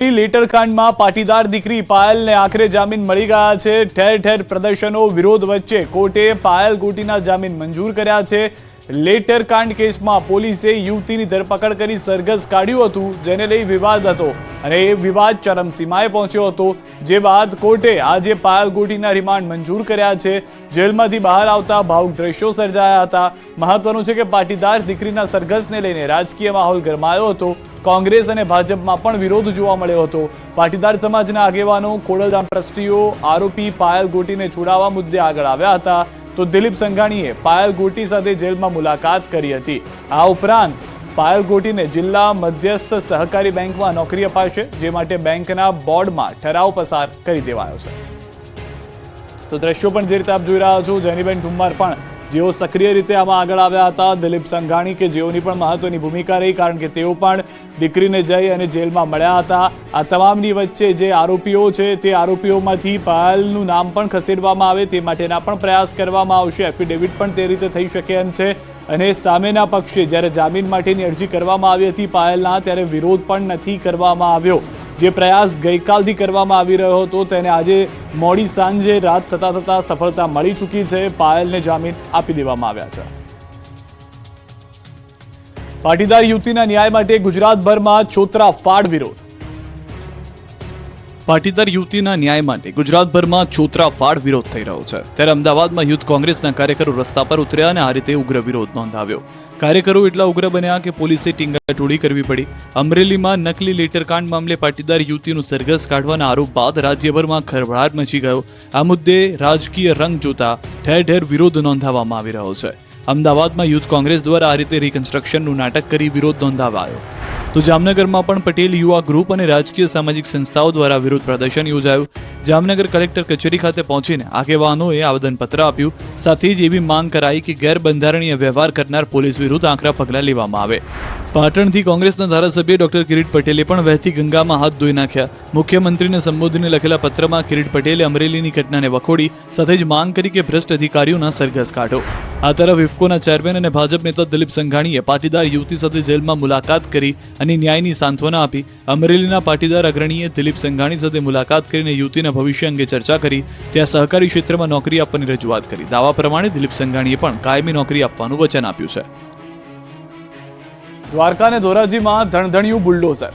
લેટરકાંડમાં પાટીદાર દીકરી પાયલને આખરે જામીન મળી ગયા છે। ઠેર ઠેર પ્રદર્શનો વિરોધ વચ્ચે કોર્ટે પાયલ ગોટીના જામીન મંજૂર કર્યા છે। લેટરકાંડ કેસમાં પોલીસે યુવતીની ધરપકડ કરી સરઘસ કાઢ્યું હતું, જેને લઈ વિવાદ હતો અને એ વિવાદ ચરમસીમાએ પહોંચ્યો હતો। જે બાદ કોર્ટે આજે પાયલ ગોટીના રિમાન્ડ મંજૂર કર્યા છે। જેલમાંથી બહાર આવતા ભાવુક દ્રશ્યો સર્જાયા હતા। મહત્વનું છે કે પાટીદાર દીકરીના સરઘસને લઈને રાજકીય માહોલ ગરમાયો હતો। કોંગ્રેસ અને ભાજપમાં પણ વિરોધ જોવા મળ્યો હતો। પાટીદાર સમાજના આગેવાનો, ખોડલધામ ટ્રસ્ટીઓ આરોપી પાયલ ગોટીને છોડાવવા મુદ્દે આગળ આવ્યા હતા, તો દિલીપ સંઘાણીએ પાયલ ગોટી સાથે જેલમાં મુલાકાત કરી હતી। આ ઉપરાંત પાયલ ગોટીને જિલ્લા મધ્યસ્થ સહકારી બેંકમાં નોકરી અપાશે, જે માટે બેંકના બોર્ડમાં ઠરાવ પસાર કરી દેવાયો છે। તો દ્રશ્યો પણ જે રીતે આપ જોઈ રહ્યા છો, જેનીબેન ઠુમ્મર પણ જેઓ સક્રિય રીતે આમાં આગળ આવ્યા હતા, દિલીપ સંઘાણી કે જેઓની પણ મહત્વની ભૂમિકા રહી, કારણ કે તેઓ પણ દીકરીને જઈ અને જેલમાં મળ્યા હતા। આ તમામની વચ્ચે જે આરોપીઓ છે તે આરોપીઓમાંથી પાયલનું નામ પણ ખસેડવામાં આવે તે માટેના પણ પ્રયાસ કરવામાં આવશે। એફિડેવિટ પણ તે રીતે થઈ શકે એમ છે। અને સામેના પક્ષે જ્યારે જામીન માટેની અરજી કરવામાં આવી હતી પાયલના, ત્યારે વિરોધ પણ નથી કરવામાં આવ્યો। જે પ્રયાસ ગઈકાલથી કરવામાં આવી રહ્યો હતો તેને આજે મોડી સાંજે રાત થતાં સફળતા મળી ચૂકી છે। પાયલને જામીન આપી દેવામાં આવ્યા છે। પાટીદાર યુવતીના ન્યાય માટે ગુજરાતભરમાં છોતરાફાડ વિરોધ। પાટીદાર યુવતીના ન્યાય માટે ગુજરાતભરમાં છોતરાફાડ વિરોધ થઈ રહ્યો છે, ત્યારે અમદાવાદમાં યુથ કોંગ્રેસના કાર્યકરો રસ્તા પર ઉતર્યા અને આ રીતે ઉગ્ર વિરોધ નોંધાવ્યો। કાર્યકરો એટલા ઉગ્ર બન્યા કે પોલીસે ટીંગાટોળી કરવી પડી। અમરેલીમાં નકલી લેટરકાંડ મામલે પાટીદાર યુવતીનું સરઘસ કાઢવાના આરોપ બાદ રાજ્યભરમાં ખળભળાટ મચી ગયો। આ મુદ્દે રાજકીય રંગ જોતા ઠેર ઠેર વિરોધ નોંધાવવામાં આવી રહ્યો છે। અમદાવાદમાં યુથ કોંગ્રેસ દ્વારા આ રીતે રિકન્સ્ટ્રક્શનનું નાટક કરી વિરોધ નોંધાવાયો, તો જામનગરમાં પણ પટેલ યુવા ગ્રુપ અને રાજકીય સામાજિક સંસ્થાઓ દ્વારા વિરોધ પ્રદર્શન યોજાયું। જામનગર કલેક્ટર કચેરી ખાતે પહોંચીને આગેવાનોએ આવેદનપત્ર આપ્યું, સાથે જ એવી માંગ કરાઈ કે ગેરબંધારણીય વ્યવહાર કરનાર પોલીસ વિરુદ્ધ આકરા પગલાં લેવામાં આવે। પાટણથી કોંગ્રેસના ધારાસભ્ય ડોક્ટર કિરીટ પટેલે પણ વહેતી ગંગામાં હાથ ધોઈ નાખ્યા। મુખ્યમંત્રીને સંબોધીને લખેલા પત્રમાં કિરીટ પટેલે અમરેલીની ઘટનાને વખોડી, સાથે જ માંગ કરી કે ભ્રષ્ટ અધિકારીઓના સરઘસ કાઢો। આ તરફ ઇફકોના ચેરમેન અને ભાજપ નેતા દિલીપ સંઘાણીએ પાટીદાર યુવતી સાથે જેલમાં મુલાકાત કરી અને ન્યાયની સાંત્વના આપી। અમરેલીના પાટીદાર અગ્રણીએ દિલીપ સંઘાણી સાથે મુલાકાત કરીને યુવતીના ભવિષ્ય અંગે ચર્ચા કરી, ત્યાં સહકારી ક્ષેત્રમાં નોકરી આપવાની રજૂઆત કરી। દાવા પ્રમાણે દિલીપ સંઘાણીએ પણ કાયમી નોકરી આપવાનું વચન આપ્યું છે। દ્વારકા અને ધોરાજીમાં ધણધણિયું બુલડોઝર।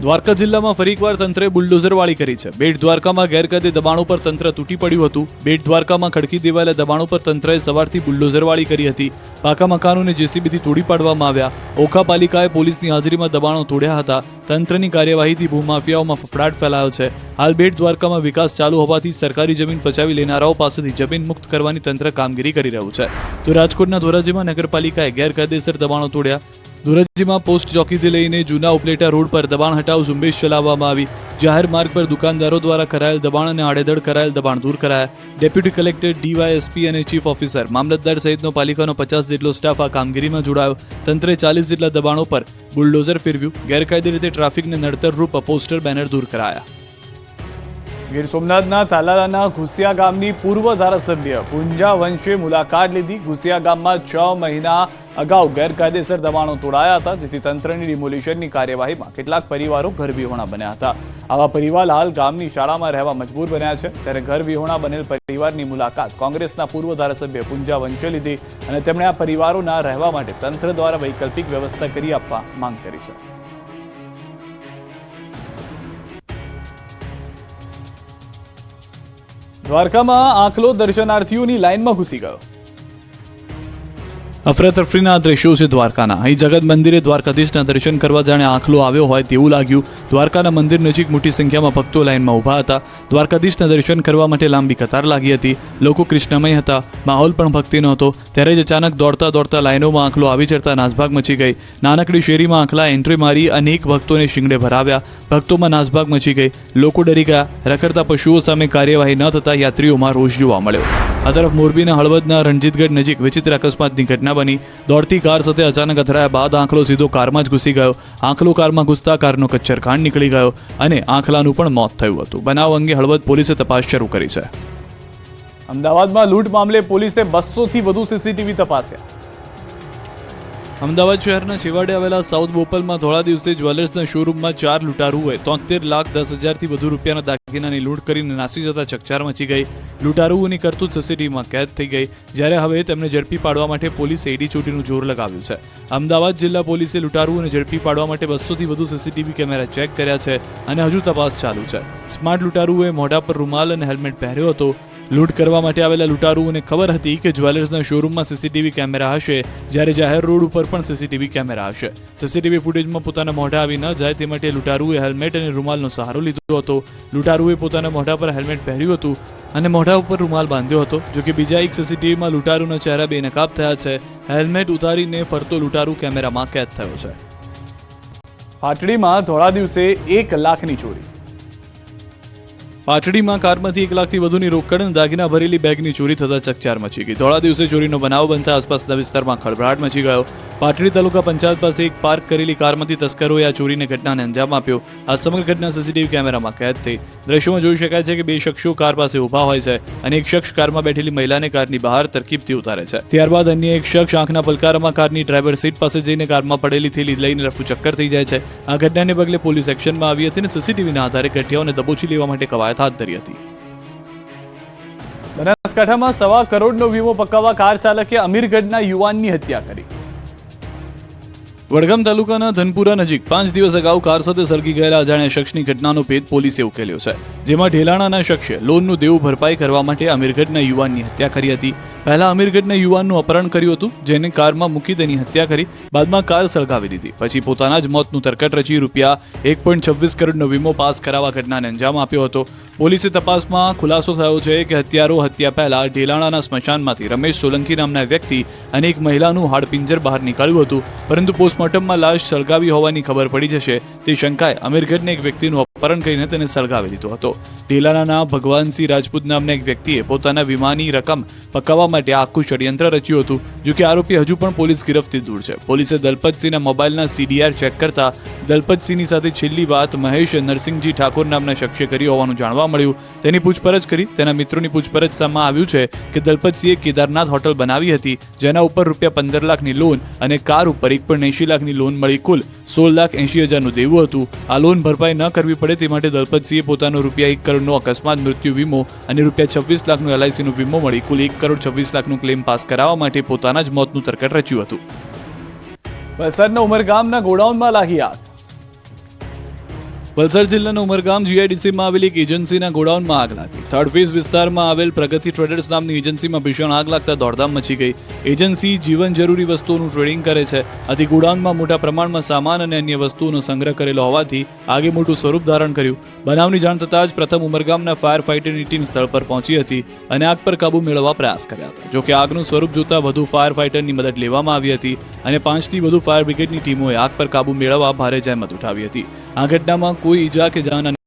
દ્વારકા જિલ્લામાં ફરી એકવાર તંત્રે બુલડોઝરવાળી કરી છે। બેટ દ્વારકામાં ગેરકાયદે દબાણો પર તંત્ર તૂટી પડ્યું હતું। બેટ દ્વારકામાં ખડકી દેવાયેલા દબાણો પર તંત્રએ સવારથી બુલડોઝરવાળી કરી હતી। પાકા મકાનોને જેસીબીથી તોડી પાડવામાં આવ્યા। ઓખા પાલિકાએ પોલીસની હાજરીમાં દબાણો તોડ્યા હતા। તંત્રની કાર્યવાહીથી ભૂમાફિયાઓમાં ફફડાટ ફેલાયો છે। હાલ બેટ દ્વારકામાં વિકાસ ચાલુ હોવાથી સરકારી જમીન પચાવી લેનારાઓ પાસેથી જમીન મુક્ત કરવાની તંત્ર કામગીરી કરી રહ્યું છે। તો રાજકોટના ધોરાજીમાં નગરપાલિકાએ ગેરકાયદેસર દબાણો તોડ્યા। ધોરાજીમાં પોસ્ટ ચોકીથી લઈને જૂના ઉપલેટા રોડ પર દબાણ હટાવ ઝુંબેશ ચલાવવામાં આવી। જાહેર માર્ગ પર દુકાનદારો દ્વારા કરાયેલ દબાણ અને આડેધડ કરાયેલ દબાણ દૂર કરાયા। ડેપ્યુટી કલેક્ટર ડીવાયએસપી અને ચીફ ઓફિસર, મામલતદાર સહિતનો પાલિકાનો 50 જેટલો સ્ટાફ આ કામગીરીમાં જોડાયો। તંત્રે 40 જેટલા દબાણો પર બુલડોઝર ફેરવ્યું। ગેરકાયદે રીતે ટ્રાફિકને નડતરરૂપ પોસ્ટર બેનર દૂર કરાયા। ગીર સોમનાથના તાલાલાના ઘુસિયા ગામની પૂર્વ ધારાસભ્ય પુંજા વંશે મુલાકાત લીધી। ઘુસિયા ગામમાં 6 મહિના અગાઉ ગેરકાયદેસર દબાણો તોડાયા હતા, જેથી તંત્રની ડિમોલિશનની કાર્યવાહીમાં કેટલાક પરિવારો ઘર વિહોણા બન્યા હતા। આવા પરિવાર હાલ ગામની શાળામાં રહેવા મજબૂર બન્યા છે, ત્યારે ઘર વિહોણા બનેલ પરિવારની મુલાકાત કોંગ્રેસના પૂર્વ ધારાસભ્ય પુંજા વંશે લીધી અને તેમણે આ પરિવારોના રહેવા માટે તંત્ર દ્વારા વૈકલ્પિક વ્યવસ્થા કરી આપવા માંગ કરી છે। દ્વારકામાં આખલો દર્શનાર્થીઓની લાઇનમાં ઘૂસી ગયો। અફરાતફરીના દ્રશ્યો છે દ્વારકાના। અહીં જગત મંદિરે દ્વારકાધીશના દર્શન કરવા જાણે આખલો આવ્યો હોય તેવું લાગ્યું। દ્વારકાના મંદિર નજીક મોટી સંખ્યામાં ભક્તો લાઇનમાં ઊભા હતા। દ્વારકાધીશના દર્શન કરવા માટે લાંબી કતાર લાગી હતી। લોકો કૃષ્ણમય હતા, માહોલ પણ ભક્તિનો હતો। ત્યારે જ અચાનક દોડતા દોડતા લાઇનોમાં આખલો આવી ચડતા નાસભાગ મચી ગઈ। નાનકડી શેરીમાં આખલા એન્ટ્રી મારી અનેક ભક્તોને શિંગડે ભરાવ્યા। ભક્તોમાં નાસભાગ મચી ગઈ, લોકો ડરી ગયા। રખડતા પશુઓ સામે કાર્યવાહી ન થતા યાત્રીઓમાં રોષ જોવા મળ્યો। આ તરફ મોરબીના હળવદના રણજીતગઢ નજીક વિચિત્ર અકસ્માતની ઘટના બની। દોડતી કાર સાથે અચાનક અથડાયા બાદ આંખલો સીધો કારમાં જ ઘૂસી ગયો। આંખલો કારમાં ઘૂસતા કારનો કચ્છરખાંડ નીકળી ગયો અને આંખલાનું પણ મોત થયું હતું। બનાવ અંગે હળવદ પોલીસે તપાસ શરૂ કરી છે। અમદાવાદમાં લૂંટ મામલે પોલીસે 200થી વધુ સીસીટીવી તપાસ્યા। અમદાવાદ શહેરના છેવાડે આવેલા સાઉથ બોપલમાં થોડા દિવસે જ્વેલર્સના શોરૂમમાં 4 લૂંટારુઓએ 73,10,000થી વધુ રૂપિયાના દાગીનાની લૂંટ કરીને નાસી જતા ચકચાર મચી ગઈ. લૂંટારુઓની કરતૂત સીસીટીવીમાં કેદ થઈ ગઈ, જ્યારે હવે તેમને ઝડપી પાડવા માટે પોલીસે એડી ચોટીનું જોર લગાવ્યું છે. અમદાવાદ જિલ્લા પોલીસે લૂંટારુઓને ઝડપી પાડવા માટે 200થી વધુ સીસીટીવી કેમેરા ચેક કર્યા છે અને હજુ તપાસ ચાલુ છે. સ્માર્ટ લૂંટારુઓએ મોઢા પર રૂમાલ અને હેલ્મેટ પહેર્યો હતો. લૂંટ કરવા માટે આવેલા લૂંટારુઓને ખબર હતી કે જ્વેલર્સના શોરૂમમાં સીસીટીવી કેમેરા હશે, જ્યારે જાહેર રોડ ઉપર પણ સીસીટીવી કેમેરા હશે. સીસીટીવી ફૂટેજમાં પોતાના મોઢા આવી ન જાય તે માટે લૂંટારુએ હેલ્મેટ અને રૂમાલનો સહારો લીધો હતો. લૂંટારુએ પોતાના મોઢા પર હેલ્મેટ પહેર્યું હતું અને મોઢા ઉપર રૂમાલ બાંધ્યો હતો. જોકે બીજા એક સીસીટીવીમાં લૂંટારુના ચહેરા બેનકાબ થયા છે. હેલ્મેટ ઉતારીને ફરતો લૂંટારુ કેમેરામાં કેદ થયો છે. પાટડીમાં ધોળા દિવસે 1 લાખની ચોરી. પાટડીમાં કારમાંથી 1 લાખથી વધુની રોકડ અને દાગીના ભરેલી બેગની ચોરી થતા ચકચાર મચી ગઈ. ધોળા દિવસે ચોરીનો બનાવ બનતા આસપાસના વિસ્તારમાં ખળભળાટ મચી ગયો. પાટડી તાલુકા પંચાયત પાસે એક પાર્ક કરેલી કારમાંથી તસ્કરોએ આ ચોરીની ઘટનાને અંજામ આપ્યો. આ સમગ્ર ઘટના સીસીટીવી કેમેરામાં કેદ થઈ. દ્રશ્યોમાં જોઈ શકાય છે કે 2 શખ્સો કાર પાસે ઊભા હોય છે અને એક શખ્સ કારમાં બેઠેલી મહિલાને કારની બહાર તરકીબથી ઉતારે છે. ત્યારબાદ અન્ય એક શખ્સ આંખના પલકારામાં કારની ડ્રાઈવર સીટ પાસે જઈને કારમાં પડેલી થેલી લઈને રફુ ચક્કર થઈ જાય છે. આ ઘટનાને પગલે પોલીસ એક્શનમાં આવી હતી અને સીસીટીવીના આધારે ગઠિયાઓને દબોચી લેવા માટે કવાયત હાથ ધરી હતી. બનાસકાંઠામાં 1.25 કરોડનો વીમો પકાવવા કાર ચાલકે અમીરગઢના યુવાનની હત્યા કરી. વડગામ તાલુકાના ધનપુરા નજીક 5 દિવસ અગાઉ કાર સાથે સળગી ગયેલા અજાણ્યા શખ્સની ઘટનાનો ભેદ પોલીસે ઉકેલ્યો છે, જેમાં ઢેલાણાના શખ્સે લોનનું દેવું ભરપાઈ કરવા માટે અમીરગઢના યુવાનની હત્યા કરી હતી. પહેલા અમીરગઢના યુવાનનું અપહરણ કર્યું હતું, જેને કારમાં મૂકી તેની હત્યા કરી. બાદમાં કાર સળગાવી દીધી. પછી પોતાના જ મોતનું તરકટ રચી રૂપિયા 1.26 કરોડનો વીમો પાસ કરાવવા ઘટનાને અંજામ આપ્યો હતો. પોલીસે તપાસમાં ખુલાસો થયો છે કે હત્યારો હત્યા પહેલા ઢેલાણાના સ્મશાનમાંથી રમેશ સોલંકી નામના વ્યક્તિ અને એક મહિલાનું હાડપિંજર બહાર નીકળ્યું હતું, પરંતુ પોસ્ટમોર્ટમમાં લાશ સળગાવી હોવાની ખબર પડી જશે તે શંકાએ અમીરગઢના એક વ્યક્તિનું અપહરણ કરીને તેને સળગાવી દીધો હતો. ઢેલાણાના ભગવાનસિંહ રાજપૂત નામના એક વ્યક્તિએ પોતાના વીમાની રકમ પકાવવા માટે આખું ષડયંત્ર રચ્યું હતું. જો કે આરોપી હજુ પણ પોલીસ ગિરફથી દૂર છે. પોલીસે દલપતસિંહના મોબાઈલના CDR ચેક કરતા દલપતસિંહની સાથે છેલ્લી વાત મહેશ નરસિંહજી ઠાકોર નામના શખ્સે કરી હોવાનું જાણવા મળ્યું. તેની પૂછપરછ કરી તેના મિત્રોની પૂછપરછ સામે આવ્યું છે કે દલપતસિંહે કેદારનાથ હોટલ બનાવી હતી, જેના ઉપર રૂપિયા 15 લાખની લોન અને કાર ઉપર 1.80 લાખની લોન મળી કુલ 16,80,000નું દેવું હતું. આ લોન ભરપાઈ ન કરવી પડે તે માટે દલપતસિંહે પોતાનો રૂપિયા 1 કરોડનો અકસ્માત મૃત્યુ વીમો અને રૂપિયા 26 લાખનો LICનો વીમો મળી કુલ 1 કરોડ 26 લાખનું ક્લેમ પાસ કરાવવા માટે પોતાના જ મોતનું તરકટ રચ્યું હતું. વલસાડના ઉમરગામના ગોડાઉનમાં લાગી આગ. વલસાડ જિલ્લાના ઉમરગામ GIDCમાં આવેલી એક એજન્સીના ગોડાઉનમાં આગ લાગી. થર્ડ ફેઝ વિસ્તારમાં આવેલ પ્રગતિ ટ્રેડર્સ નામની એજન્સીમાં ભીષણ આગ લાગતા દોડધામ મચી ગઈ. એજન્સી જીવન જરૂરી વસ્તુઓનું ટ્રેડિંગ કરે છે, આથી ગોડાઉનમાં મોટા પ્રમાણમાં સામાન અને અન્ય વસ્તુઓનો સંગ્રહ કરેલો હોવાથી આગે મોટું સ્વરૂપ ધારણ કર્યું. બનાવની જાણ થતાં જ પ્રથમ ઉમરગામના ફાયર ફાઇટરની ટીમ સ્થળ પર પહોંચી હતી અને આગ પર કાબુ મેળવવા પ્રયાસ કર્યા હતા. જોકે આગનું સ્વરૂપ જોતા વધુ ફાયર ફાઇટરની મદદ લેવામાં આવી હતી અને 5થી વધુ ફાયર બ્રિગેડની ટીમોએ આગ પર કાબુ મેળવવા ભારે જહેમત ઉઠાવી હતી. આ ઘટનામાં કોઈ ઈજા કે જાન